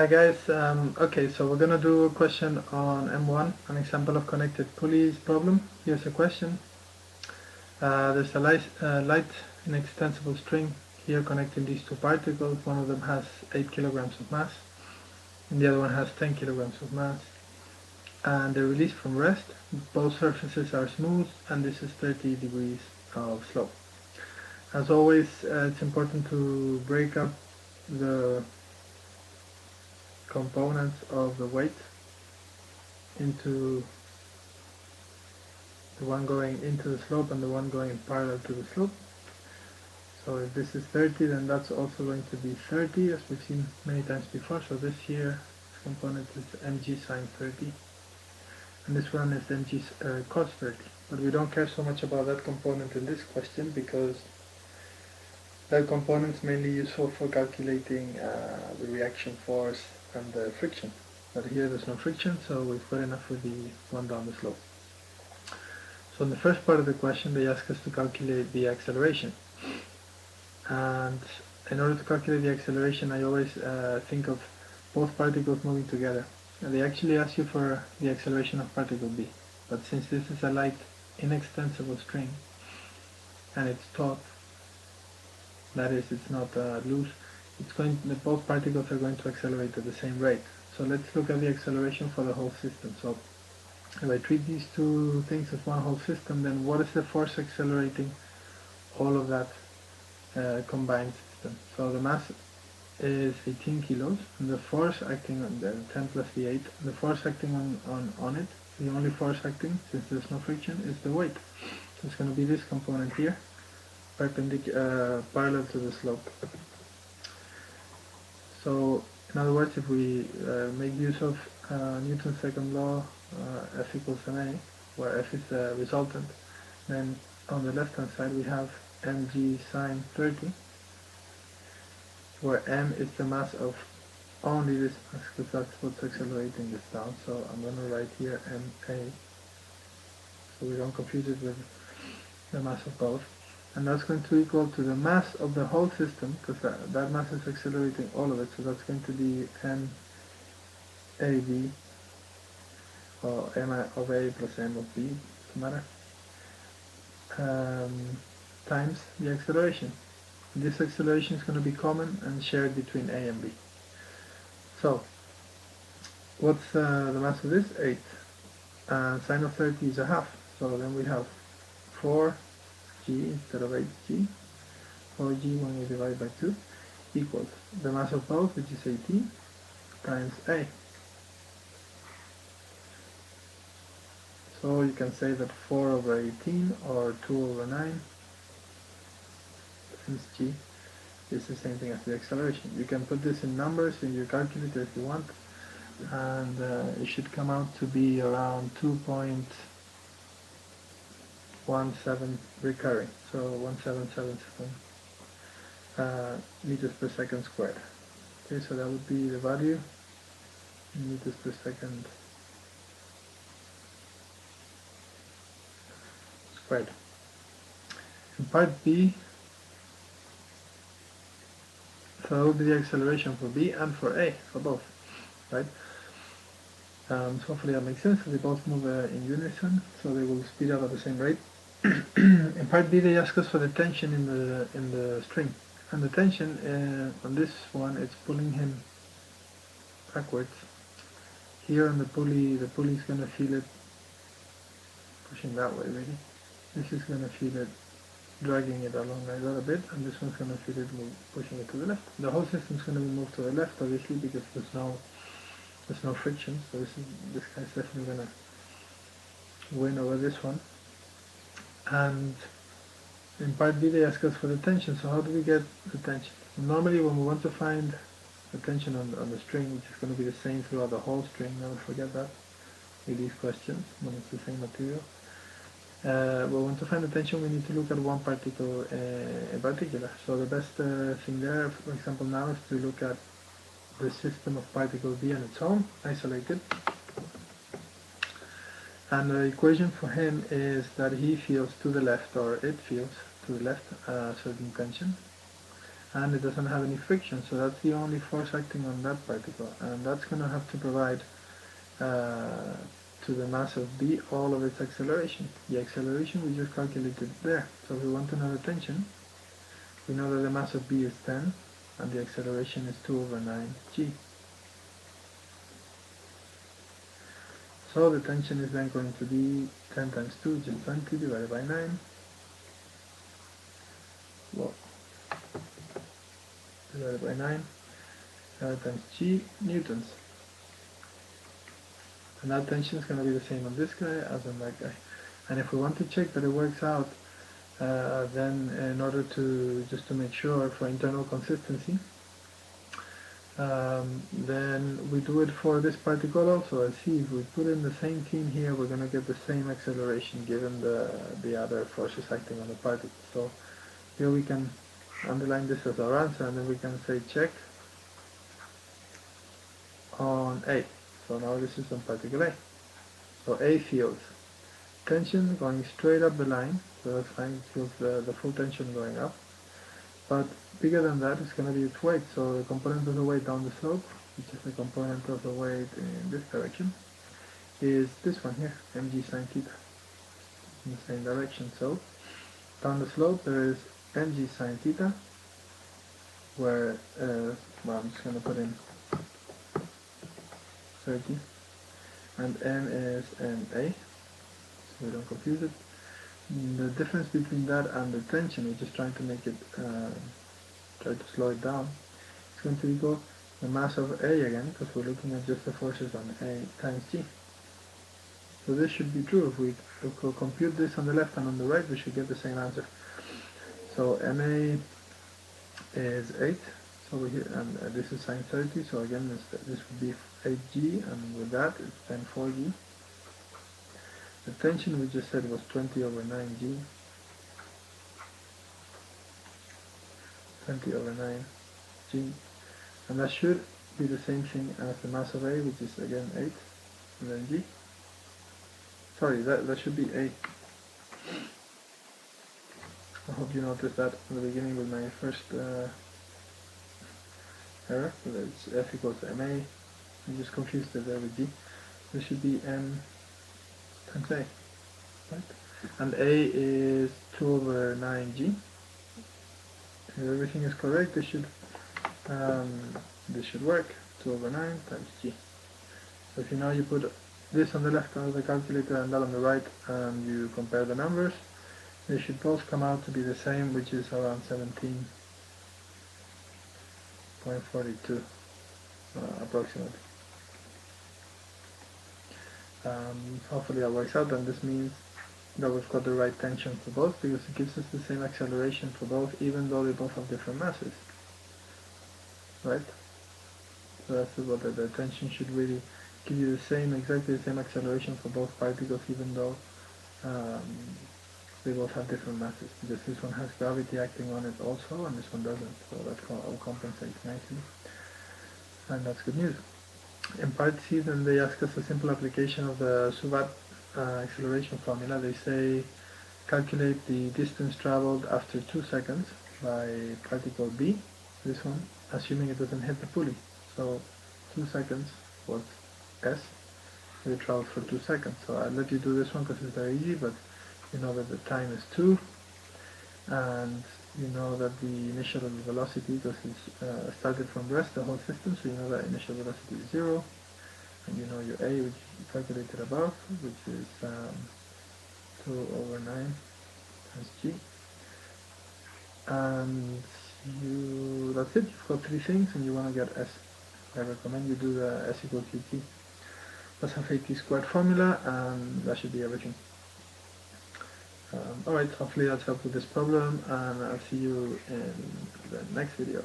Hi guys, okay, so we're gonna do a question on M1, an example of connected pulleys problem. Here's a question. There's a light inextensible string here connecting these two particles. One of them has 8 kilograms of mass and the other one has 10 kilograms of mass. And they're released from rest. Both surfaces are smooth and this is 30 degrees of slope. As always, it's important to break up the components of the weight into the one going into the slope and the one going parallel to the slope. So if this is 30, then that's also going to be 30, as we've seen many times before. So this here, this component is mg sine 30, and this one is mg cos 30. But we don't care so much about that component in this question because that component is mainly useful for calculating the reaction force and the friction. But here there's no friction, so we've got enough with the one down the slope. So in the first part of the question, they ask us to calculate the acceleration. And in order to calculate the acceleration, I always think of both particles moving together. And they actually ask you for the acceleration of particle B. But since this is a light, inextensible string, and it's taut, that is, it's not loose, both particles are going to accelerate at the same rate. So let's look at the acceleration for the whole system. So if I treat these two things as one whole system, then what is the force accelerating all of that combined system? So the mass is 18 kilos, and the force acting on the 10 plus the 8, the force acting on it, the only force acting, since there's no friction, is the weight. So it's going to be this component here, parallel to the slope. So in other words, if we make use of Newton's second law, F equals ma, where F is the resultant, then on the left hand side we have mg sine 30, where m is the mass of only this mass, because that's what's accelerating this down. So I'm going to write here ma, so we don't confuse it with the mass of both. And that's going to equal to the mass of the whole system, because that mass is accelerating all of it, so that's going to be MAB, or M of A plus M of B, doesn't matter, times the acceleration. This acceleration is going to be common and shared between A and B. So, what's the mass of this? 8. Sine of 30 is a half, so then we have 4g instead of 8g, 4g when we divide by 2, equals the mass of both, which is 18, times A. So you can say that 4 over 18 or 2 over 9 times g is the same thing as the acceleration. You can put this in numbers in your calculator if you want, and it should come out to be around 2.17 recurring, so 1777 meters per second squared. Okay, so that would be the value in meters per second squared. In part B, so that would be the acceleration for B and for A, for both, right? So hopefully that makes sense. So they both move in unison, so they will speed up at the same rate. In part B, they ask us for the tension in the string, and the tension on this one, it's pulling him backwards. Here on the pulley is going to feel it pushing that way, really. This is going to feel it dragging it along like that a bit, and this one's going to feel it pushing it to the left. The whole system's going to be moved to the left, obviously, because there's no friction, so this guy's definitely going to win over this one. And in part B, they ask us for the tension. So how do we get the tension? Normally, when we want to find the tension on the string, which is going to be the same throughout the whole string, never forget that with these questions when it's the same material. But when to find the tension, we need to look at one particle in particular. So the best thing there, for example, now is to look at the system of particle B on its own, isolated. And the equation for him is that he feels to the left, or it feels to the left, a certain tension. and it doesn't have any friction, so that's the only force acting on that particle, and that's going to have to provide to the mass of B all of its acceleration. The acceleration we just calculated there. So if we want to know the tension, we know that the mass of B is 10 and the acceleration is 2 over 9 g. So the tension is then going to be 10 times 2, which is 20, divided by 9. Well, divided by 9 times g newtons. And that tension is going to be the same on this guy as on that guy. And if we want to check that it works out, then in order to just to make sure for internal consistency, then we do it for this particle also. Let's see, if we put in the same thing here, we're going to get the same acceleration given the other forces acting on the particle. So here we can underline this as our answer, and then we can say check on A. So now this is on particle A. So A feels tension going straight up the line, so that's fine, it feels the full tension going up. But bigger than that is going to be its weight, so the component of the weight down the slope, which is the component of the weight in this direction, is this one here, mg sine theta, in the same direction. So down the slope there is mg sine theta, where, well, I'm just going to put in 30, and n is na, so we don't confuse it. The difference between that and the tension, we're just trying to make it, try to slow it down, it's going to equal the mass of A again, because we're looking at just the forces on A times G. So this should be true. If we compute this on the left and on the right, we should get the same answer. So MA is 8, so over here, and this is sine 30, so again this would be 8G, and with that it's then 4G. The tension we just said was 20 over 9G. 20 over 9G. And that should be the same thing as the mass of A, which is again 8, and then G. Sorry, that should be A. I hope you noticed that in the beginning with my first error. So it's F equals to MA. I just confused it there with G. This should be M times A, right? And A is 2 over 9G. If everything is correct, this should work. 2 over 9 times G. So if you now you put this on the left of the calculator and that on the right, and you compare the numbers, they should both come out to be the same, which is around 17.42 approximately. Hopefully that works out, and this means that we've got the right tension for both, because it gives us the same acceleration for both, even though they both have different masses, right? So that's what the tension should really give you exactly the same acceleration for both particles, even though they both have different masses, because this one has gravity acting on it also, and this one doesn't, so that all compensates nicely, and that's good news. In part C, then they ask us a simple application of the Suvat acceleration formula. They say calculate the distance traveled after 2 seconds by particle B, this one, assuming it doesn't hit the pulley. So 2 seconds was S, it travels for 2 seconds. So I'll let you do this one because it's very easy, but you know that the time is 2, and you know that the initial velocity, because it's started from rest, the whole system, so you know that initial velocity is 0, and you know your A, which you calculated above, which is 2 over 9 times G, and that's it. You've got 3 things, and you want to get S. I recommend you do the S equal QT plus half AT squared formula, and that should be everything. Alright, hopefully that's helped with this problem, and I'll see you in the next video.